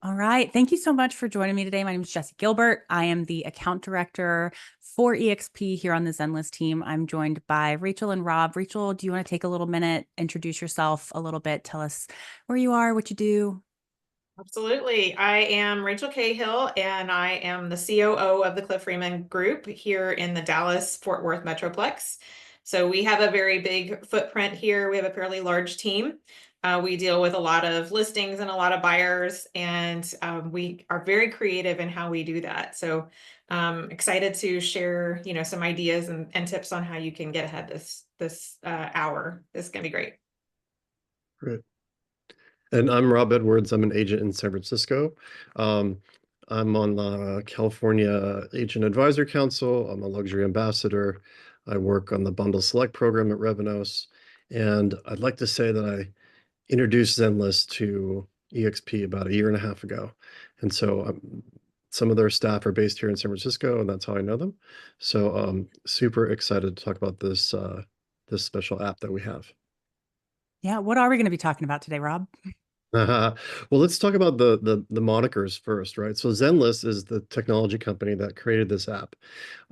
All right. Thank you so much for joining me today. My name is Jessie Gilbert. I am the account director for eXp here on the Zenlist team. I'm joined by Rachel and Rob. Rachel, do you want to take a little minute, introduce yourself a little bit, tell us where you are, what you do? Absolutely. I am Rachel Cahill, and I am the COO of the Cliff Freeman Group here in the Dallas-Fort Worth Metroplex. So we have a very big footprint here. We have a fairly large team. We deal with a lot of listings and a lot of buyers, and we are very creative in how we do that. So excited to share, some ideas and tips on how you can get ahead this hour. This is gonna be great. Great. And I'm Rob Edwards. I'm an agent in San Francisco. Um, I'm on the California Agent Advisor Council. I'm a luxury ambassador. I work on the Bundle Select program at Revenos. And I'd like to say that I introduced Zenlist to eXp about a year and a half ago. And so some of their staff are based here in San Francisco, and that's how I know them. So super excited to talk about this special app that we have. Yeah, what are we going to be talking about today, Rob? Well, let's talk about the monikers first, right? So Zenlist is the technology company that created this app.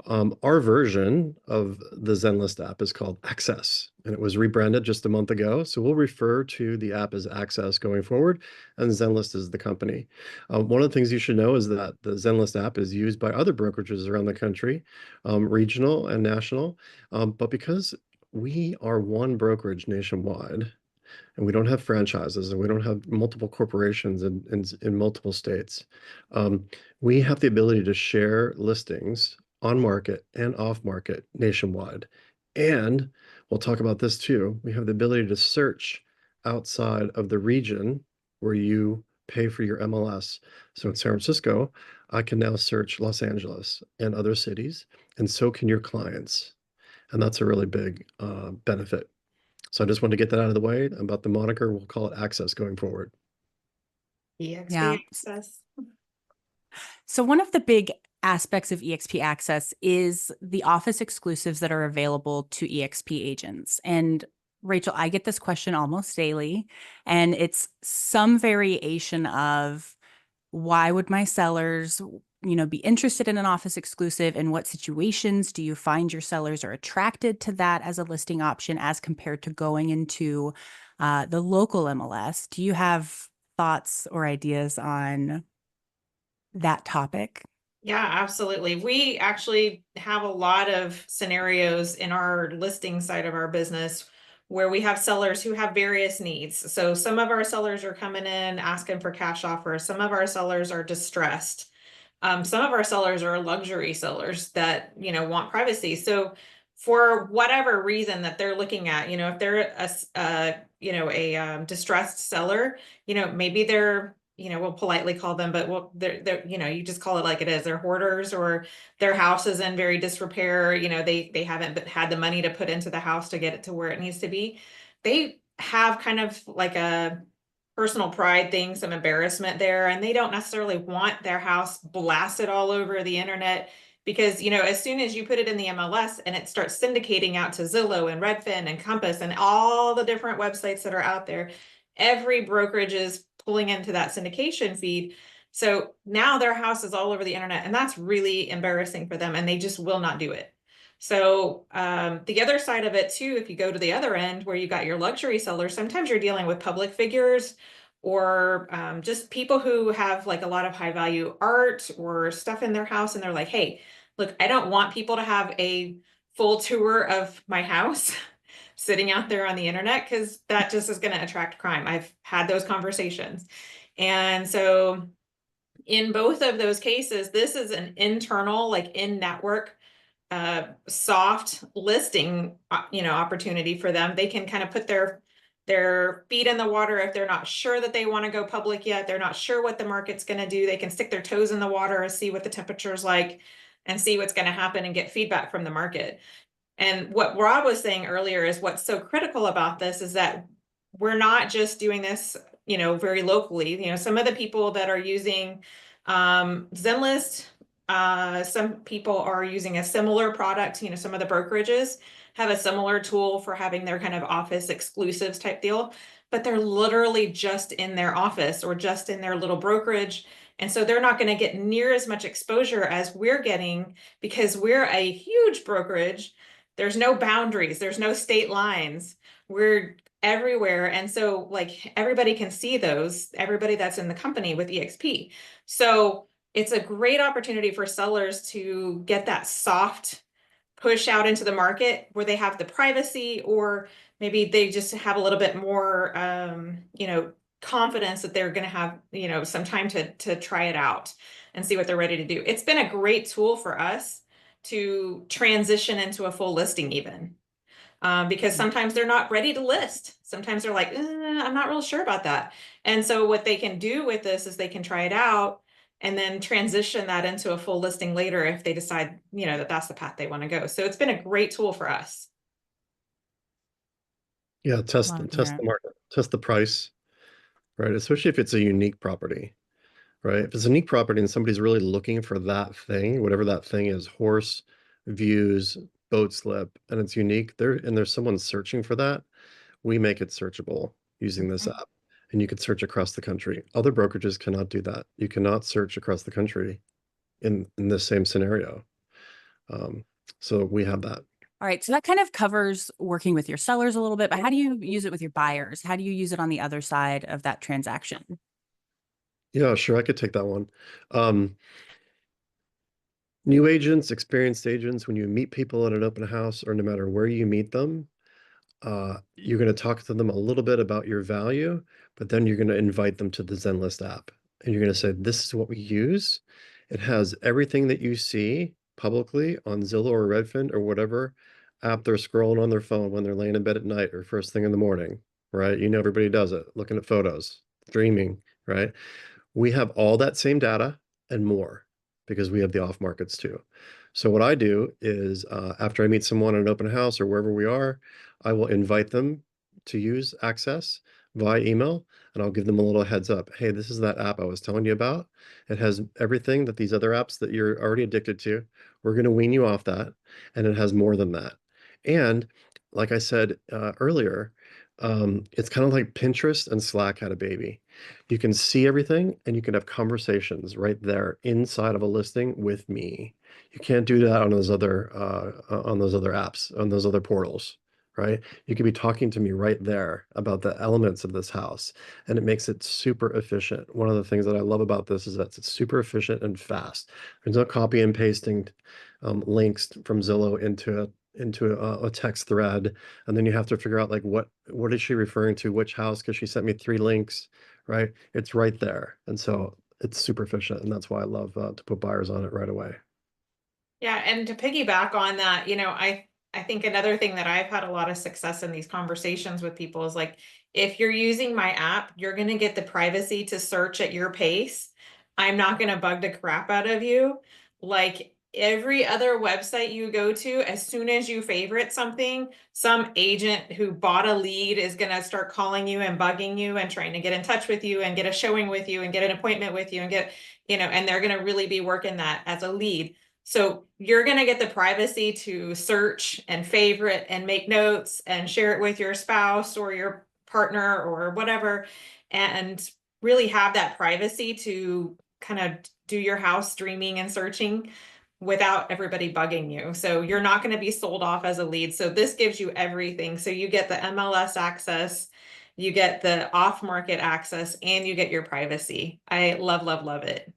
Our version of the Zenlist app is called Access, and it was rebranded just a month ago. So we'll refer to the app as Access going forward, and Zenlist is the company. One of the things you should know is that the Zenlist app is used by other brokerages around the country, regional and national. But because we are one brokerage nationwide, and we don't have franchises and we don't have multiple corporations in multiple states. Um, we have the ability to share listings on market and off market nationwide. And we'll talk about this too. We have the ability to search outside of the region where you pay for your MLS. So in San Francisco, I can now search Los Angeles and other cities, and so can your clients. And that's a really big benefit. So I just wanted to get that out of the way about the moniker. We'll call it Access going forward. EXP Yeah. access. So one of the big aspects of eXp Access is the office exclusives that are available to eXp agents. And Rachel, I get this question almost daily, and it's some variation of why would my sellers, be interested in an office exclusive? In what situations do you find your sellers are attracted to that as a listing option as compared to going into the local MLS? Do you have thoughts or ideas on that topic? Yeah, absolutely. We actually have a lot of scenarios in our listing side of our business where we have sellers who have various needs. So some of our sellers are coming in asking for cash offers. Some of our sellers are distressed. Some of our sellers are luxury sellers that, want privacy. So for whatever reason that they're looking at, if they're a distressed seller, maybe they're, we'll politely call them, but they're, you just call it like it is. They're hoarders, or their house is in very disrepair. They haven't had the money to put into the house to get it to where it needs to be. They have kind of like a personal pride thing, some embarrassment there, and they don't necessarily want their house blasted all over the internet because, as soon as you put it in the MLS and it starts syndicating out to Zillow and Redfin and Compass and all the different websites that are out there, every brokerage is pulling into that syndication feed. So now their house is all over the internet, and that's really embarrassing for them, and they just will not do it. So the other side of it too, if you go to the other end where you got your luxury sellers, sometimes you're dealing with public figures or just people who have like a lot of high value art or stuff in their house. And they're like, hey, look, I don't want people to have a full tour of my house sitting out there on the internet because that just is going to attract crime. I've had those conversations. And so in both of those cases, this is an internal, like in-network soft listing, opportunity for them. They can kind of put their feet in the water if they're not sure that they want to go public yet. They're not sure what the market's going to do. They can stick their toes in the water and see what the temperature's like and see what's going to happen and get feedback from the market. And what Rob was saying earlier is what's so critical about this is that we're not just doing this, very locally. Some of the people that are using Zenlist, some people are using a similar product. Some of the brokerages have a similar tool for having their kind of office exclusives type deal. but they're literally just in their office or just in their little brokerage. And so they're not going to get near as much exposure as we're getting because we're a huge brokerage. There's no boundaries, there's no state lines. We're everywhere. And so like everybody can see those, everybody that's in the company with eXp. So it's a great opportunity for sellers to get that soft push out into the market where they have the privacy, or maybe they just have a little bit more, confidence that they're going to have, some time to try it out and see what they're ready to do. It's been a great tool for us to transition into a full listing even. Because sometimes they're not ready to list. Sometimes they're like, I'm not real sure about that. And so what they can do with this is they can try it out and then transition that into a full listing later if they decide, that that's the path they want to go. So it's been a great tool for us. Yeah, test Love test that. the market, test the price, right? Especially if it's a unique property, right? If it's a unique property and somebody's really looking for that thing, whatever that thing is, horse, views, boat slip, and it's unique, there's someone searching for that, we make it searchable using this Mhm. app. And you can search across the country. Other brokerages cannot do that. You cannot search across the country in the same scenario. Um, so we have that. All right. So that kind of covers working with your sellers a little bit, but how do you use it with your buyers? How do you use it on the other side of that transaction? Yeah, sure, I could take that one. Um, New agents, experienced agents, when you meet people at an open house or no matter where you meet them, you're going to talk to them a little bit about your value, but then you're going to invite them to the Zenlist app. And you're going to say, this is what we use. It has everything that you see publicly on Zillow or Redfin or whatever app they're scrolling on their phone when they're laying in bed at night or first thing in the morning, right? You know, everybody does it, looking at photos, dreaming, right? We have all that same data and more because we have the off markets too. So what I do is after I meet someone at an open house or wherever we are, I will invite them to use Access via email, and I'll give them a little heads up. Hey, this is that app I was telling you about. It has everything that these other apps that you're already addicted to. We're going to wean you off that, and it has more than that. And like I said earlier, it's kind of like Pinterest and Slack had a baby. You can see everything and you can have conversations right there inside of a listing with me. You can't do that on those other apps, on those other portals, right? You could be talking to me right there about the elements of this house, and it makes it super efficient. One of the things that I love about this is that it's super efficient and fast. There's no copy and pasting links from Zillow into a text thread, and then you have to figure out like what is she referring to, which house, because she sent me 3 links, right? It's right there. And so it's super efficient. And that's why I love to put buyers on it right away. Yeah, and to piggyback on that, I think another thing that I've had a lot of success in these conversations with people is like, if you're using my app, you're going to get the privacy to search at your pace. I'm not going to bug the crap out of you. Like every other website you go to, as soon as you favorite something, some agent who bought a lead is going to start calling you and bugging you and trying to get in touch with you and get a showing with you and get an appointment with you and get, and they're going to really be working that as a lead. So you're going to get the privacy to search and favorite and make notes and share it with your spouse or your partner or whatever, and really have that privacy to kind of do your house streaming and searching without everybody bugging you. So you're not going to be sold off as a lead. So this gives you everything. So you get the MLS access, you get the off market access, and you get your privacy. I love, love, love it.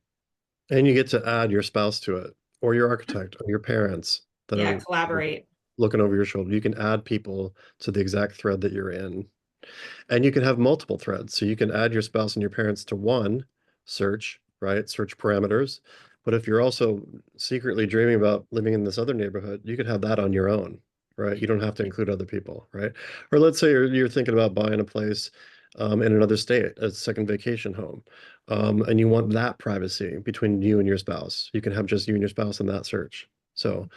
And you get to add your spouse to it or your architect or your parents that Yeah, are collaborate. looking over your shoulder. You can add people to the exact thread that you're in. And you can have multiple threads. So you can add your spouse and your parents to one search, right? Search parameters. But if you're also secretly dreaming about living in this other neighborhood, you could have that on your own, right? You don't have to include other people, right? Or let's say you're thinking about buying a place in another state, a second vacation home, and you want that privacy between you and your spouse. You can have just you and your spouse in that search. So,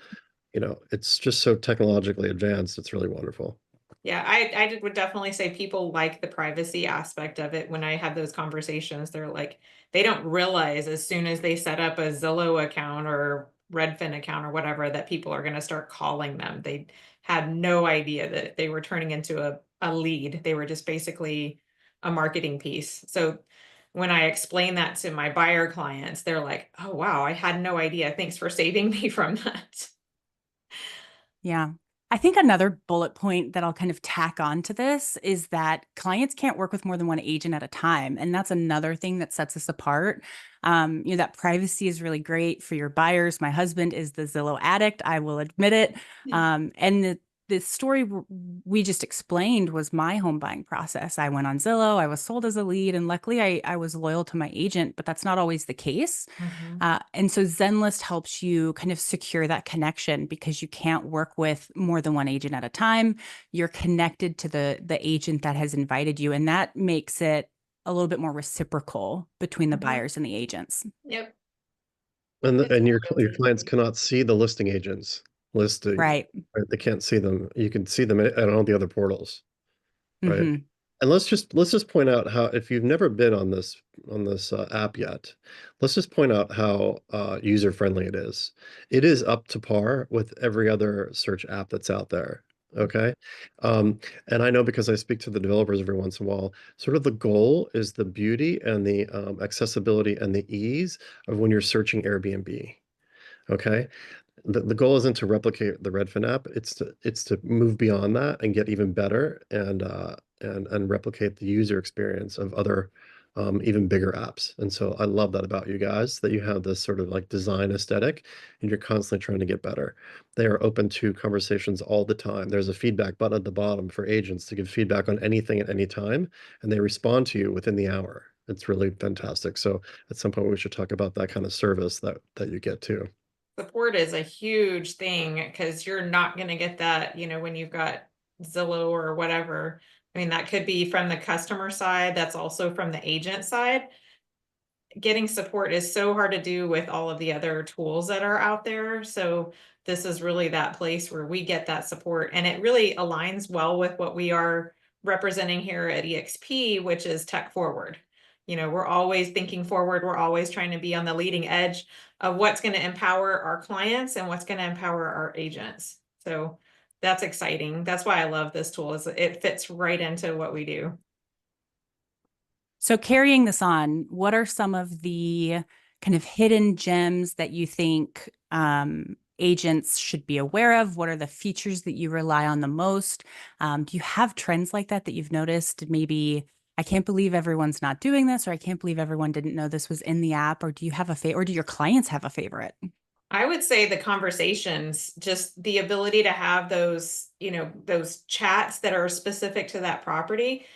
it's just so technologically advanced. It's really wonderful. Yeah, would definitely say people like the privacy aspect of it. When I have those conversations, they're like, they don't realize as soon as they set up a Zillow account or Redfin account or whatever, that people are going to start calling them. They had no idea that they were turning into a lead. They were just basically a marketing piece. So when I explain that to my buyer clients, they're like, oh, wow, I had no idea. Thanks for saving me from that. Yeah. I think another bullet point that I'll kind of tack on to this is that clients can't work with more than one agent at a time. And that's another thing that sets us apart. That privacy is really great for your buyers. My husband is the Zillow addict, I will admit it. And the story we just explained was my home buying process. I went on Zillow, I was sold as a lead, and luckily I was loyal to my agent, but that's not always the case. And so Zenlist helps you kind of secure that connection because you can't work with more than one agent at a time. You're connected to the agent that has invited you, and that makes it a little bit more reciprocal between the buyers and the agents. Yep. And It's and your loyalty. clients cannot see the listing agents listing, Right. right? They can't see them. You can see them at all the other portals, right? Hmm. And let's just point out how, if you've never been on this app yet, let's just point out how user friendly it is. It is up to par with every other search app that's out there. Okay. Um, and I know because I speak to the developers every once in a while, sort of the goal is the beauty and the accessibility and the ease of when you're searching Airbnb. Okay. The goal isn't to replicate the Redfin app. It's to move beyond that and get even better and replicate the user experience of other even bigger apps. And so I love that about you guys, that you have this sort of like design aesthetic and you're constantly trying to get better. They are open to conversations all the time. There's a feedback button at the bottom for agents to give feedback on anything at any time, and they respond to you within the hour. It's really fantastic. So at some point we should talk about that kind of service that you get too. Support is a huge thing because you're not going to get that, when you've got Zillow or whatever. I mean, that could be from the customer side. That's also from the agent side. Getting support is so hard to do with all of the other tools that are out there. So this is really that place where we get that support, and it really aligns well with what we are representing here at eXp, which is tech forward. We're always thinking forward. We're always trying to be on the leading edge of what's going to empower our clients and what's going to empower our agents. So that's exciting. That's why I love this tool, is it fits right into what we do. So carrying this on, what are some of the kind of hidden gems that you think agents should be aware of? What are the features that you rely on the most? Do you have trends like that you've noticed? Maybe I can't believe everyone's not doing this, or I can't believe everyone didn't know this was in the app, or do you have a favorite, or do your clients have a favorite? I would say the conversations, just the ability to have those, those chats that are specific to that property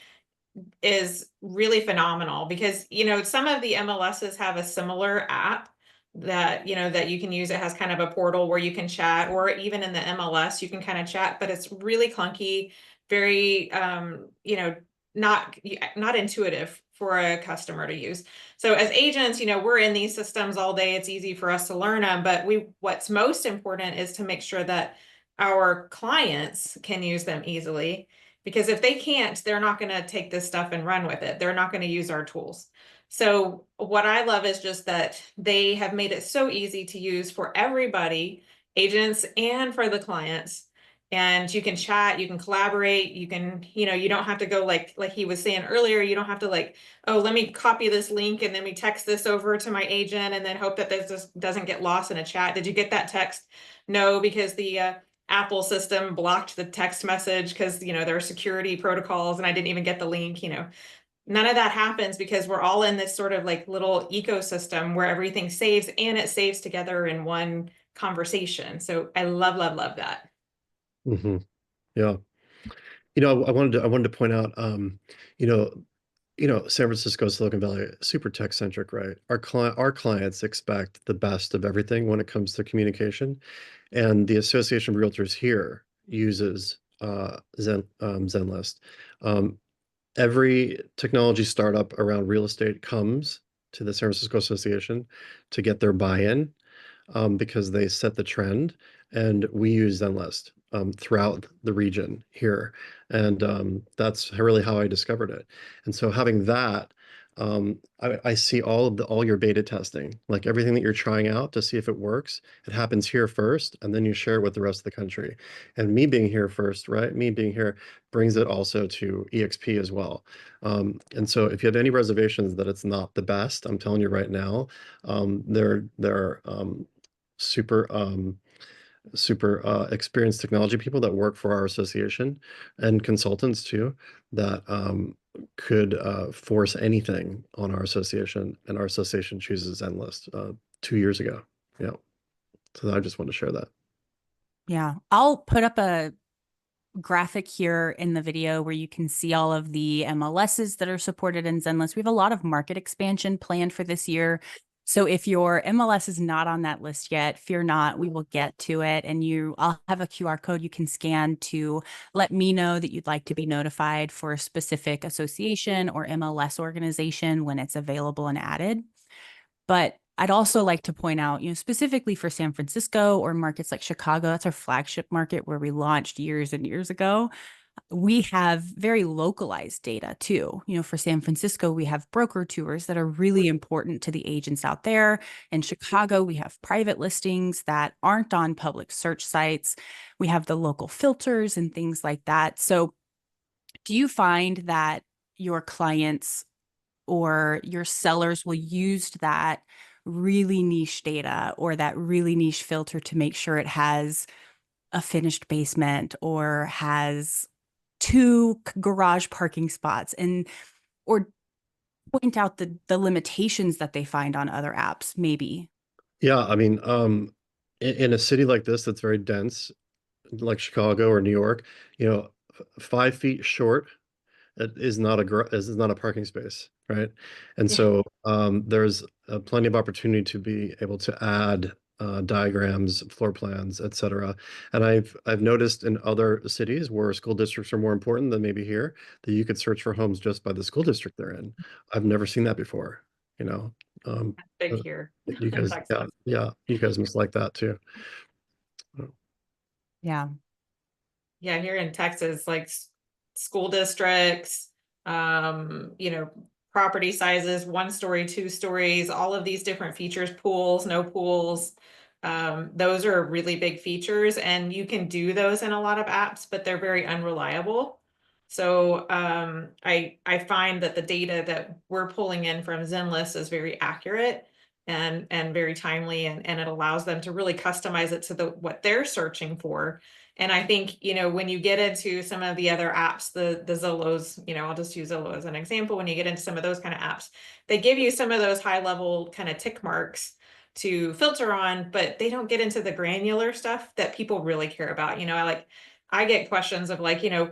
is really phenomenal, because some of the MLSs have a similar app that that you can use. It has kind of a portal where you can chat, or even in the MLS you can kind of chat, but it's really clunky, very not intuitive for a customer to use. So as agents, we're in these systems all day. It's easy for us to learn them, but what's most important is to make sure that our clients can use them easily, because if they can't, they're not going to take this stuff and run with it. They're not going to use our tools. So what I love is just that they have made it so easy to use for everybody, agents and for the clients. And you can chat, you can collaborate, you can, you don't have to go like he was saying earlier, you don't have to oh, let me copy this link and then we text this over to my agent and then hope that this just doesn't get lost in a chat. Did you get that text? No, because the Apple system blocked the text message because there are security protocols and I didn't even get the link. None of that happens because we're all in this sort of like little ecosystem where everything saves, and it saves together in one conversation. So I love, love, love that. Hmm. Yeah. I wanted to point out, you know, San Francisco, Silicon Valley, super tech centric, right? Our clients expect the best of everything when it comes to communication, and the Association of Realtors here uses Zenlist. Um, every technology startup around real estate comes to the San Francisco Association to get their buy-in, because they set the trend, and we use Zenlist throughout the region here, and that's really how I discovered it. And so having that I see all your beta testing, like everything that you're trying out to see if it works. It happens here first, and then you share it with the rest of the country. And me being here first, right? Me being here brings it also to EXP as well. And so if you had any reservations that it's not the best, I'm telling you right now, there are super super experienced technology people that work for our association and consultants too that could force anything on our association, and our association chooses Zenlist 2 years ago. Yeah. So I just want to share that. Yeah. I'll put up a graphic here in the video where you can see all of the MLSs that are supported in Zenlist. We have a lot of market expansion planned for this year. So if your MLS is not on that list yet, fear not, we will get to it. And I'll have a QR code you can scan to let me know that you'd like to be notified for a specific association or MLS organization when it's available and added. But I'd also like to point out, specifically for San Francisco or markets like Chicago, that's our flagship market where we launched years and years ago. We have very localized data too. For San Francisco, we have broker tours that are really important to the agents out there. In Chicago, we have private listings that aren't on public search sites. We have the local filters and things like that. So, do you find that your clients or your sellers will use that really niche data or that really niche filter to make sure it has a finished basement or has two garage parking spots, and or point out the limitations that they find on other apps maybe? Yeah, I mean, in a city like this that's very dense, like Chicago or New York, 5 feet short, it is not a parking space, right? And Yeah. so there's plenty of opportunity to be able to add diagrams, floor plans, etc. And I've noticed in other cities where school districts are more important than maybe here, that you could search for homes just by the school district they're in. I've never seen that before, you know. Um, Big uh, here you in guys, yeah, Texas. yeah, you guys must like that too. Yeah. Yeah, here in Texas, like school districts, property sizes, 1 story, 2 stories, all of these different features, pools, no pools. Those are really big features, and you can do those in a lot of apps, but they're very unreliable. So I find that the data that we're pulling in from Zenlist is very accurate and very timely, and it allows them to really customize it to what they're searching for. And I think, when you get into some of the other apps, the Zillows, I'll just use Zillow as an example. When you get into some of those kind of apps, they give you some of those high level kind of tick marks to filter on, but they don't get into the granular stuff that people really care about. I get questions of like, how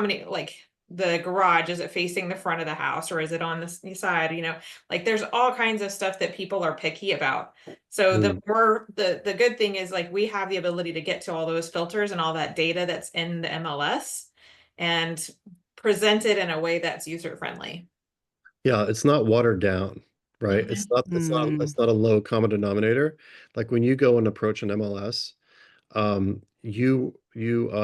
many, like the garage, is it facing the front of the house or is it on the side? Like there's all kinds of stuff that people are picky about. So Mm. the good thing is like we have the ability to get to all those filters and all that data that's in the MLS and present it in a way that's user friendly. Yeah, it's not watered down, right? It's Mhm. not it's not Mm, it's not a low common denominator. Like when you go and approach an MLS, you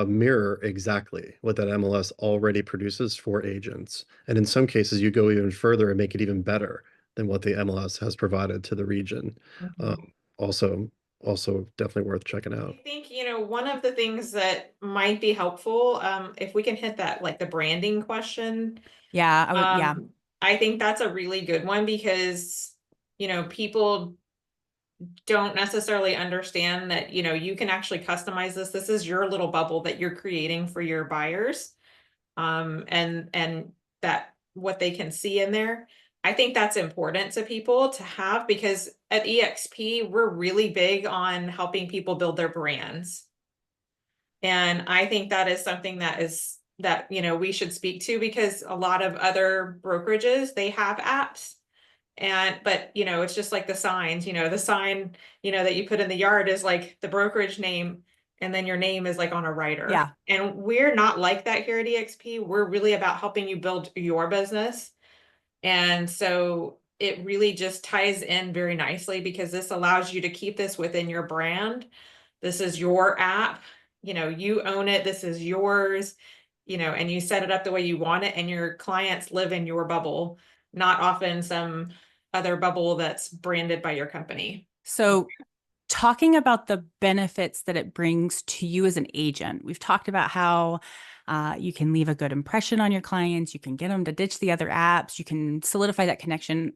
mirror exactly what that MLS already produces for agents. And in some cases, you go even further and make it even better than what the MLS has provided to the region. Um, Mhm. also, also definitely worth checking I out. think, one of the things that might be helpful, if we can hit that, like the branding question, yeah, yeah. I think that's a really good one because, people don't necessarily understand that, you can actually customize this. This is your little bubble that you're creating for your buyers. And that what they can see in there. I think that's important to people to have because at eXp, we're really big on helping people build their brands. And I think that is something that we should speak to because a lot of other brokerages, they have apps. But it's just like the signs, the sign, that you put in the yard is like the brokerage name, and then your name is like on a rider. Yeah. And we're not like that here at eXp. We're really about helping you build your business. And so it really just ties in very nicely because this allows you to keep this within your brand. This is your app, you own it. This is yours. and you set it up the way you want it, and your clients live in your bubble, not often some other bubble that's branded by your company. So, talking about the benefits that it brings to you as an agent, we've talked about how you can leave a good impression on your clients, you can get them to ditch the other apps, you can solidify that connection.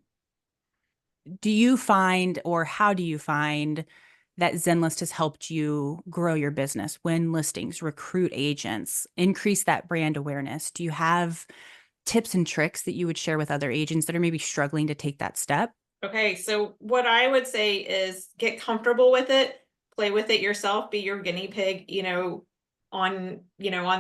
Do you find, or how do you find that Zenlist has helped you grow your business, win listings, recruit agents, increase that brand awareness? Do you have tips and tricks that you would share with other agents that are maybe struggling to take that step? Okay, so what I would say is get comfortable with it, play with it yourself, be your guinea pig, on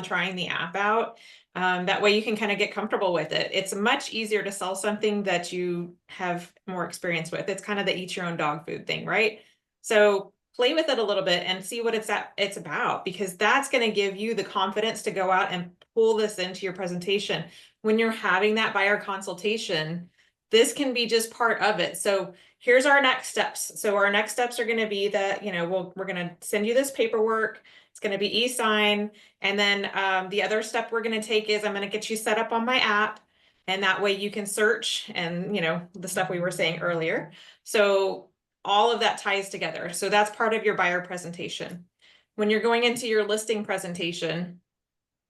trying the app out. That way you can kind of get comfortable with it. It's much easier to sell something that you have more experience with. It's kind of the eat your own dog food thing, right? So play with it a little bit and see what it's about, because that's going to give you the confidence to go out and pull this into your presentation. When you're having that buyer consultation, this can be just part of it. So here's our next steps. So our next steps are going to be that, we're going to send you this paperwork. It's going to be e-sign. And then the other step we're going to take is I'm going to get you set up on my app. And that way you can search and, the stuff we were saying earlier. So all of that ties together. So that's part of your buyer presentation. When you're going into your listing presentation,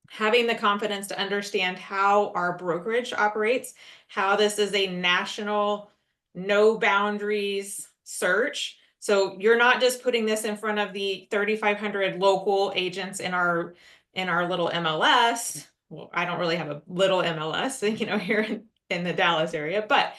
having the confidence to understand how our brokerage operates, how this is a national, no boundaries search. So you're not just putting this in front of the 3,500 local agents in our little MLS. Well, I don't really have a little MLS, here in the Dallas area, but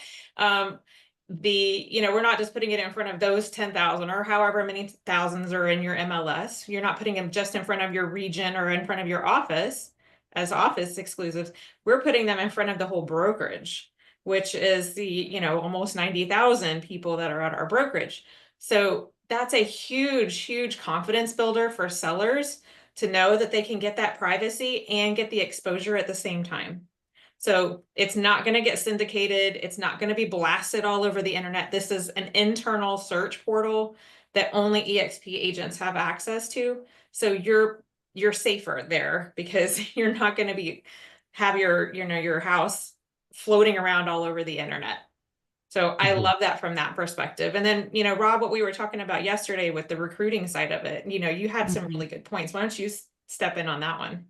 we're not just putting it in front of those 10,000 or however many thousands are in your MLS. You're not putting them just in front of your region or in front of your office as office exclusives. We're putting them in front of the whole brokerage, which is the, almost 90,000 people that are at our brokerage. So that's a huge, huge confidence builder for sellers to know that they can get that privacy and get the exposure at the same time. So it's not going to get syndicated. It's not going to be blasted all over the internet. This is an internal search portal that only eXp agents have access to. So you're safer there, because you're not going to have your house floating around all over the internet. So I love that from that perspective. And then, Rob, what we were talking about yesterday with the recruiting side of it, you had some really good points. Why don't you step in on that one?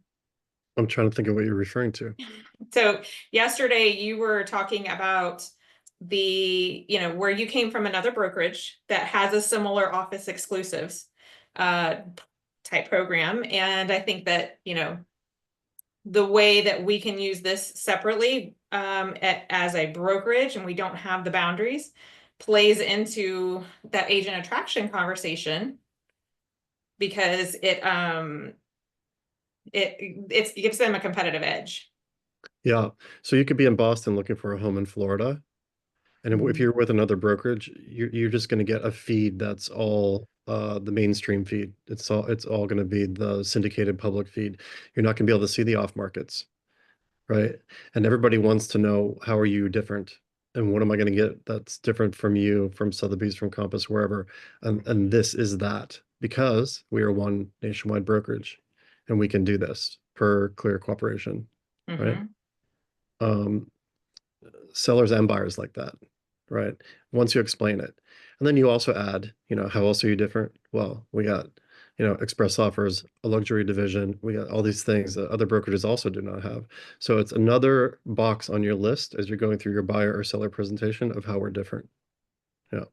I'm trying to think of what you're referring to. So yesterday you were talking about where you came from another brokerage that has a similar office exclusives type program. And I think that, the way that we can use this separately as a brokerage, and we don't have the boundaries, plays into that agent attraction conversation, because it gives them a competitive edge. Yeah. So you could be in Boston looking for a home in Florida. And if you're with another brokerage, you're just going to get a feed that's all the mainstream feed. It's all going to be the syndicated public feed. You're not going to be able to see the off markets, right? And everybody wants to know, how are you different? And what am I going to get that's different from you, from Sotheby's, from Compass, wherever? And this is that, because we are one nationwide brokerage and we can do this per clear cooperation, right? Um, Sellers and buyers like that, right? Once you explain it. And then you also add, how else are you different? Well, we got, express offers, a luxury division. We got all these things that other brokerages also do not have. So it's another box on your list as you're going through your buyer or seller presentation of how we're different. Yeah.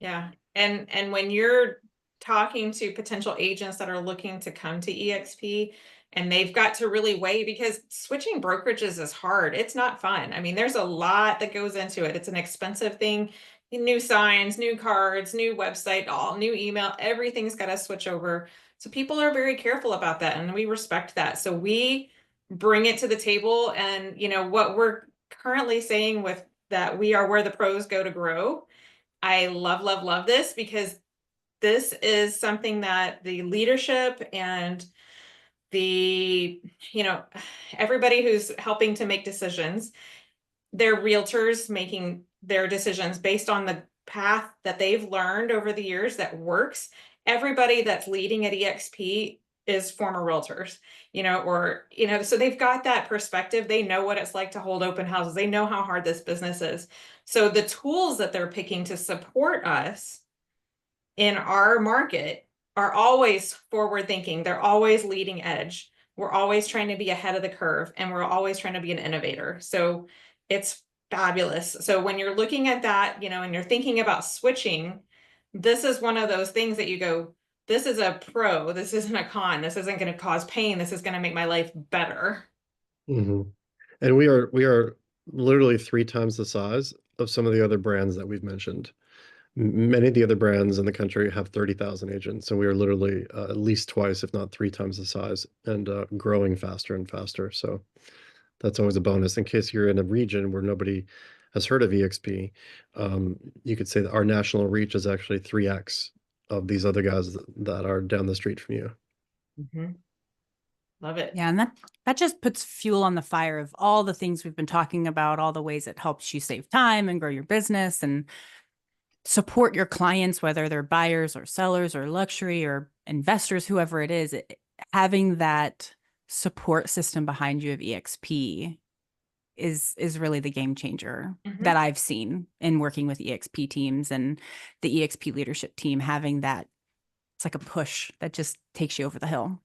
Yeah. And when you're talking to potential agents that are looking to come to eXp, and they've got to really weigh, because switching brokerages is hard. It's not fun. I mean, there's a lot that goes into it. It's an expensive thing. New signs, new cards, new website, all new email, everything's got to switch over. So people are very careful about that, and we respect that. So we bring it to the table, and what we're currently saying with that, we are where the pros go to grow. I love, love, love this, because this is something that the leadership and the, everybody who's helping to make decisions, they're realtors making their decisions based on the path that they've learned over the years that works. Everybody that's leading at eXp is former realtors, or, so they've got that perspective. They know what it's like to hold open houses. They know how hard this business is. So the tools that they're picking to support us in our market are always forward thinking. They're always leading edge. We're always trying to be ahead of the curve, and we're always trying to be an innovator. So it's fabulous. So when you're looking at that, and you're thinking about switching, this is one of those things that you go, this is a pro, this isn't a con, this isn't going to cause pain, this is going to make my life better. Mhm. And we are literally 3 times the size of some of the other brands that we've mentioned. Many of the other brands in the country have 30,000 agents, so we are literally at least twice, if not 3 times the size, and growing faster and faster. So that's always a bonus. In case you're in a region where nobody has heard of eXp, you could say that our national reach is actually 3x of these other guys that are down the street from you. Love it. Yeah, and that just puts fuel on the fire of all the things we've been talking about, all the ways it helps you save time and grow your business and support your clients, whether they're buyers or sellers or luxury or investors, whoever it is. Having that support system behind you of eXp is really the game changer that I've seen in working with eXp teams and the eXp leadership team. Having that, it's like a push that just takes you over the hill.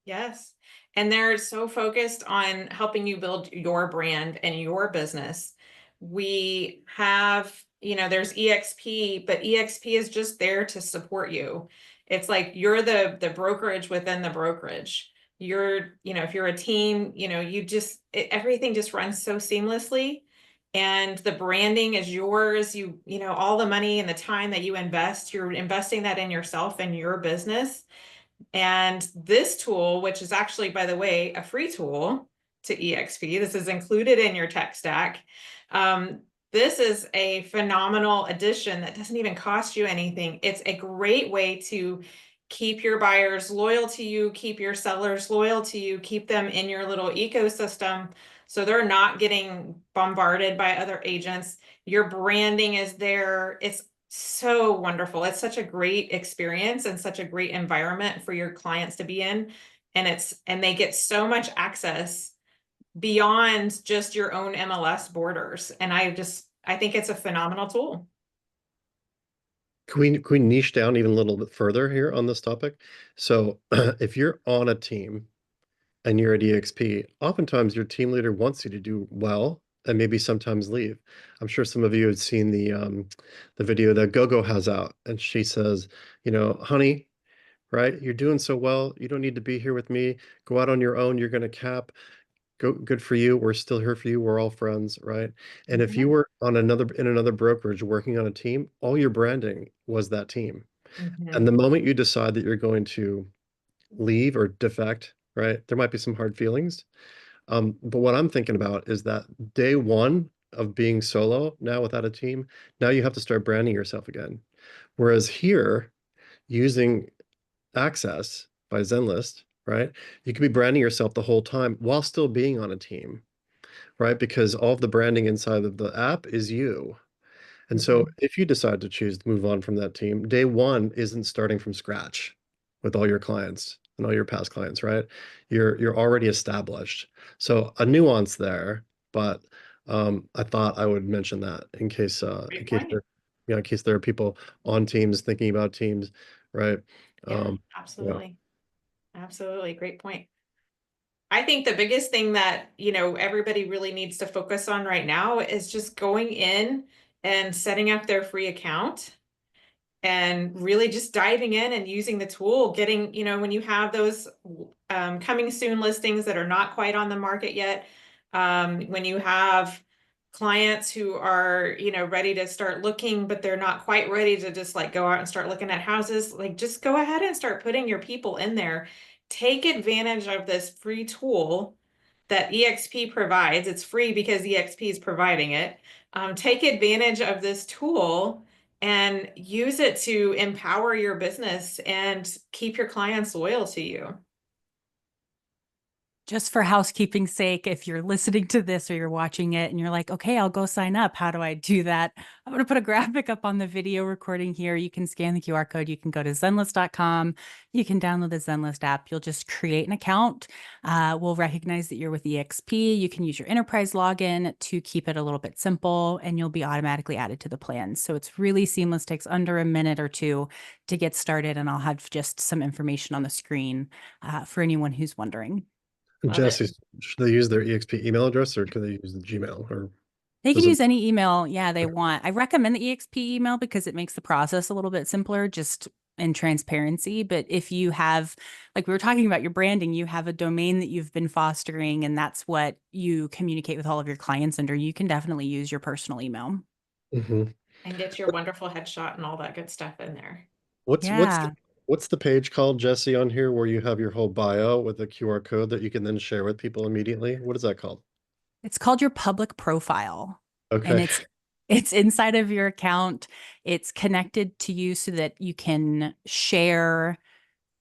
Yes. And they're so focused on helping you build your brand and your business. We have, there's eXp, but eXp is just there to support you. It's like you're the brokerage within the brokerage. You're, if you're a team, everything just runs so seamlessly. And the branding is yours. All the money and the time that you invest, you're investing that in yourself and your business. And this tool, which is actually, by the way, a free tool to eXp, this is included in your tech stack. This is a phenomenal addition that doesn't even cost you anything. It's a great way to keep your buyers loyal to you, keep your sellers loyal to you, keep them in your little ecosystem so they're not getting bombarded by other agents. Your branding is there. It's so wonderful. It's such a great experience and such a great environment for your clients to be in. And they get so much access beyond just your own MLS borders. And I think it's a phenomenal tool. Can we niche down even a little bit further here on this topic? So if you're on a team and you're at eXp, oftentimes your team leader wants you to do well and maybe sometimes leave. I'm sure some of you have seen the video that Gogo has out, and she says, honey, right, you're doing so well. You don't need to be here with me. Go out on your own. You're going to cap. Good for you. We're still here for you. We're all friends, right? And if you were in another brokerage working on a team, all your branding was that team. And the moment you decide that you're going to leave or defect, right, there might be some hard feelings. But what I'm thinking about is that day one of being solo, now without a team, now you have to start branding yourself again. Whereas here, using Access by Zenlist, right, you could be branding yourself the whole time while still being on a team, right? Because all of the branding inside of the app is you. And so if you decide to choose to move on from that team, day one isn't starting from scratch with all your clients and all your past clients, right? You're already established. So a nuance there, but I thought I would mention that in case Great point. in case there are people on teams thinking about teams, right? Yeah, Yeah. absolutely. Absolutely. Great point. I think the biggest thing that, everybody really needs to focus on right now is just going in and setting up their free account and really just diving in and using the tool, getting, when you have those coming soon listings that are not quite on the market yet, when you have clients who are, ready to start looking, but they're not quite ready to just like go out and start looking at houses, like just go ahead and start putting your people in there. Take advantage of this free tool that eXp provides. It's free because eXp is providing it. Take advantage of this tool and use it to empower your business and keep your clients loyal to you. Just for housekeeping's sake, if you're listening to this or you're watching it and you're like, okay, I'll go sign up. How do I do that? I'm going to put a graphic up on the video recording here. You can scan the QR code. You can go to zenlist.com. You can download the Zenlist app. You'll just create an account. We'll recognize that you're with eXp. You can use your enterprise login to keep it a little bit simple, and you'll be automatically added to the plan. So it's really seamless, takes under a minute or two to get started. And I'll have just some information on the screen for anyone who's wondering. Love it. Jesse, should they use their EXP email address or can they use the Gmail or They can does it? use any email, yeah, they want. I recommend the eXp email because it makes the process a little bit simpler, just in transparency. But if you have, like we were talking about your branding, you have a domain that you've been fostering, and that's what you communicate with all of your clients under, you can definitely use your personal email. Mhm. And get your wonderful headshot and all that good stuff in there. What's Yeah. what's the page called, Jesse, on here where you have your whole bio with a QR code that you can then share with people immediately? What is that called? It's called your public profile, and Okay. it's inside of your account. It's connected to you so that you can share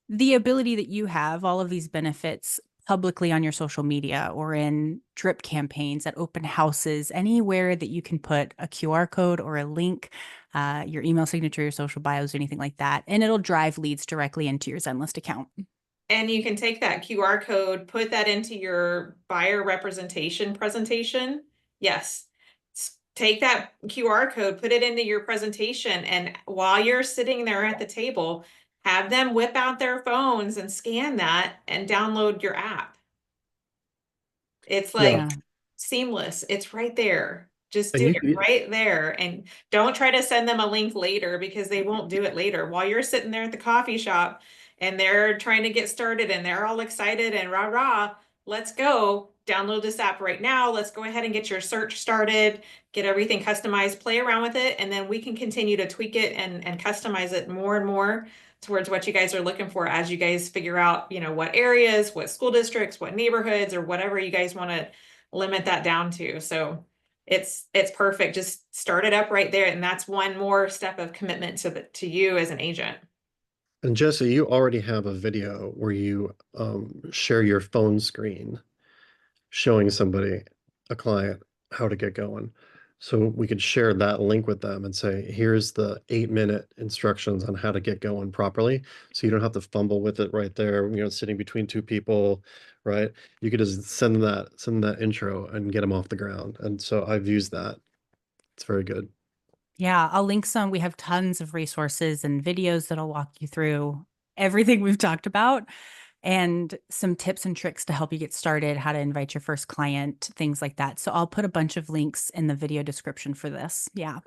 the ability that you have, all of these benefits publicly on your social media or in drip campaigns at open houses, anywhere that you can put a QR code or a link, your email signature, your social bios, anything like that. And it'll drive leads directly into your Zenlist account. And you can take that QR code, put that into your buyer representation presentation. Yes. Take that QR code, put it into your presentation, and while you're sitting there at the table, have them whip out their phones and scan that and download your app. It's Yeah. like Yeah. seamless. It's right there. Just And do it right there. And don't try to send them a link later because they won't do it later. While you're sitting there at the coffee shop and they're trying to get started and they're all excited and rah rah, let's go. Download this app right now. Let's go ahead and get your search started, get everything customized, play around with it, and then we can continue to tweak it and customize it more and more towards what you guys are looking for as you guys figure out, what areas, what school districts, what neighborhoods, or whatever you guys want to limit that down to. So it's perfect. Just start it up right there. And that's one more step of commitment to you as an agent. And Jesse, you already have a video where you share your phone screen showing somebody, a client, how to get going. So we could share that link with them and say, here's the 8-minute instructions on how to get going properly. So you don't have to fumble with it right there, sitting between two people, right? You could just send them that intro and get them off the ground. And so I've used that. It's very good. Yeah, I'll link some. We have tons of resources and videos that'll walk you through everything we've talked about and some tips and tricks to help you get started, how to invite your first client, things like that. So I'll put a bunch of links in the video description for this. Yeah.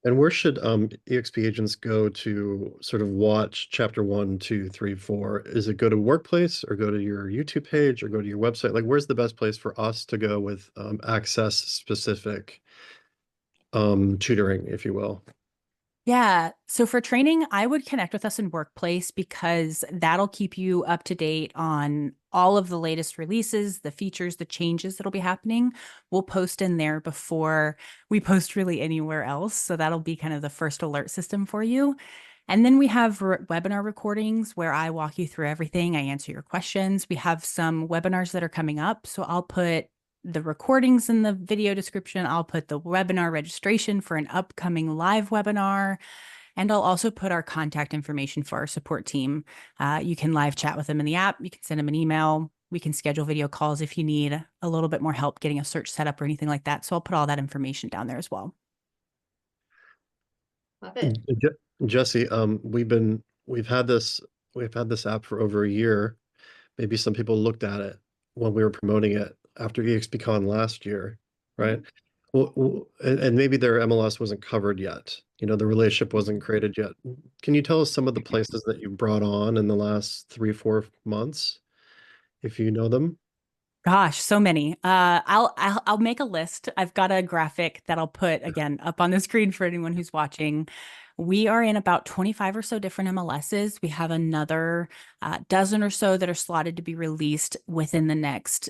And where should EXP agents go to sort of watch chapter 1, 2, 3, 4? Is it go to Workplace or go to your YouTube page or go to your website? Like, where's the best place for us to go with access specific tutoring, if you will? Yeah. So for training, I would connect with us in Workplace because that'll keep you up to date on all of the latest releases, the features, the changes that'll be happening. We'll post in there before we post really anywhere else. So that'll be kind of the first alert system for you. And then we have webinar recordings where I walk you through everything. I answer your questions. We have some webinars that are coming up. So I'll put the recordings in the video description. I'll put the webinar registration for an upcoming live webinar. And I'll also put our contact information for our support team. You can live chat with them in the app. You can send them an email. We can schedule video calls if you need a little bit more help getting a search set up or anything like that. So I'll put all that information down there as well. Love it. Jesse, we've had this app for over a year. Maybe some people looked at it when we were promoting it after EXPCon last year, right? And maybe their MLS wasn't covered yet. The relationship wasn't created yet. Can you tell us some of the places that you brought on in the last 3, 4 months, if you know them? Gosh, so many. I'll make a list. I've got a graphic that I'll put again up on the screen for anyone who's watching. We are in about 25 or so different MLSs. We have another dozen or so that are slotted to be released within the next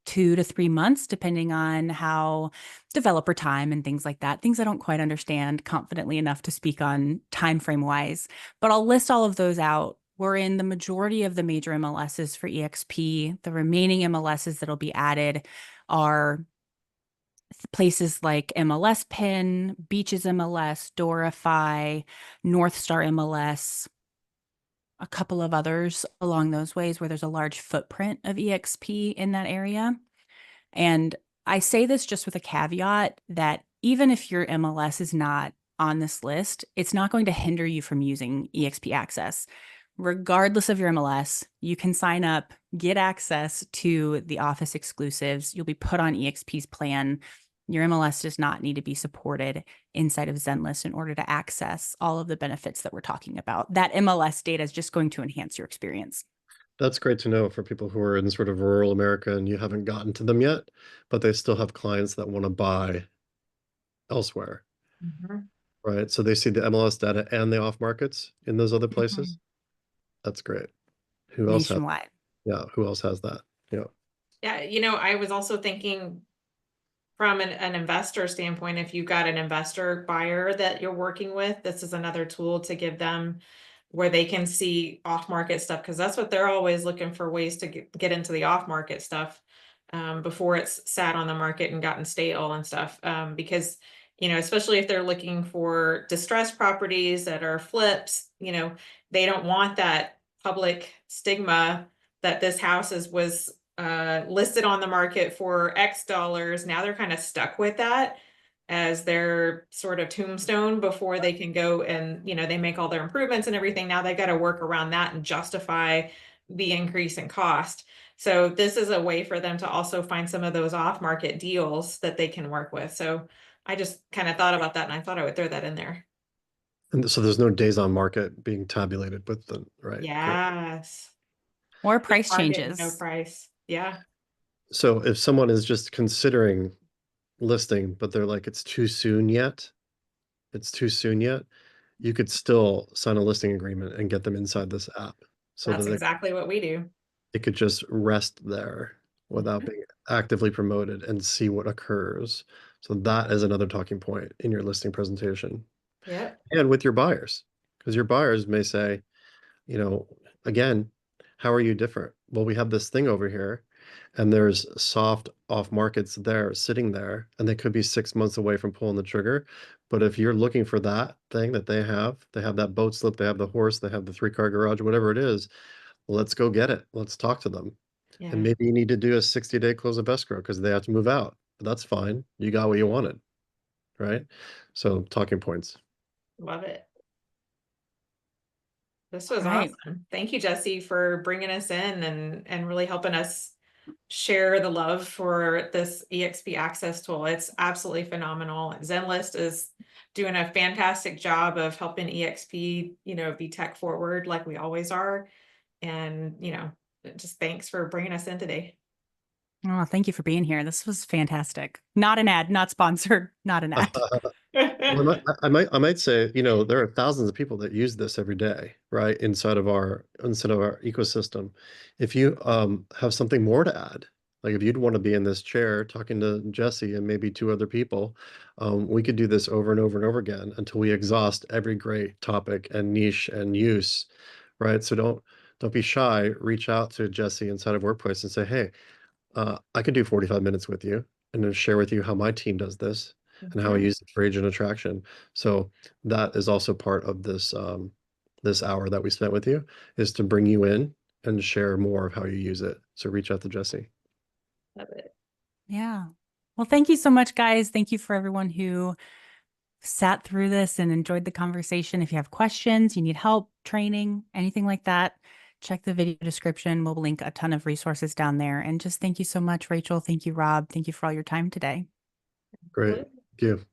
2 to 3 months, depending on how developer time and things like that. Things I don't quite understand confidently enough to speak on time frame wise. But I'll list all of those out We're in the majority of the major MLSs for eXp. The remaining MLSs that'll be added are places like MLS Pin, Beaches MLS, Dorify, North Star MLS, a couple of others along those ways where there's a large footprint of eXp in that area. And I say this just with a caveat that even if your MLS is not on this list, it's not going to hinder you from using eXp Access. Regardless of your MLS, you can sign up, get access to the office exclusives. You'll be put on eXp's plan. Your MLS does not need to be supported inside of Zenlist in order to access all of the benefits that we're talking about. That MLS data is just going to enhance your experience. That's great to know for people who are in sort of rural America and you haven't gotten to them yet, but they still have clients that want to buy elsewhere, Mhm. right? So they see the MLS data and the off markets in those other places. That's great. Who else has? Nationwide. Yeah, who else has that? Yeah. Yeah, I was also thinking from an investor standpoint, if you've got an investor buyer that you're working with, this is another tool to give them where they can see off market stuff, because that's what they're always looking for, ways to get into the off market stuff before it's sat on the market and gotten stale and stuff. Because, especially if they're looking for distressed properties that are flips, they don't want that public stigma that this house was listed on the market for X dollars. Now they're kind of stuck with that as their sort of tombstone before they can go and, they make all their improvements and everything. Now they've got to work around that and justify the increase in cost. So this is a way for them to also find some of those off market deals that they can work with. So I just kind of thought about that and I thought I would throw that in there. And so there's no days on market being tabulated with them, right? Great. Yes. Or No price market, no changes. price. Yeah. So if someone is just considering listing, but they're like, it's too soon yet, you could still sign a listing agreement and get them inside this app so that That's exactly what we do. they could just rest there without Mhm. being actively promoted and see what occurs. So that is another talking point in your listing presentation Yep. and with your buyers, because your buyers may say, you know, again, how are you different? Well, we have this thing over here and there's soft off markets there sitting there, and they could be 6 months away from pulling the trigger. But if you're looking for that thing that they have that boat slip, they have the horse, they have the 3-car garage, whatever it is, let's go get it. Let's talk to them. And Yeah. maybe you need to do a 60-day close of escrow because they have to move out. But that's fine. You got what you wanted, right? So talking points. Love it. This All was right. awesome. Thank you, Jesse, for bringing us in and really helping us share the love for this eXp access tool. It's absolutely phenomenal. Zenlist is doing a fantastic job of helping eXp, be tech forward like we always are. And, just thanks for bringing us in today. Oh, thank you for being here. This was fantastic. Not an ad, not sponsored, not an ad. Well, I might say, there are thousands of people that use this every day, right? Inside of our ecosystem. If you have something more to add, like if you'd want to be in this chair talking to Jesse and maybe 2 other people, we could do this over and over and over again until we exhaust every great topic and niche and use, right? So don't be shy. Reach out to Jesse inside of Workplace and say, hey, I could do 45 minutes with you and then share with you how my team does this and how I Mhm. use it for agent attraction. So that is also part of this hour that we spent with you, is to bring you in and share more of how you use it. So reach out to Jesse. Love it. Yeah. Well, thank you so much, guys. Thank you for everyone who sat through this and enjoyed the conversation. If you have questions, you need help, training, anything like that, check the video description. We'll link a ton of resources down there. And just thank you so much, Rachel. Thank you, Rob. Thank you for all your time today. Great. Thank you.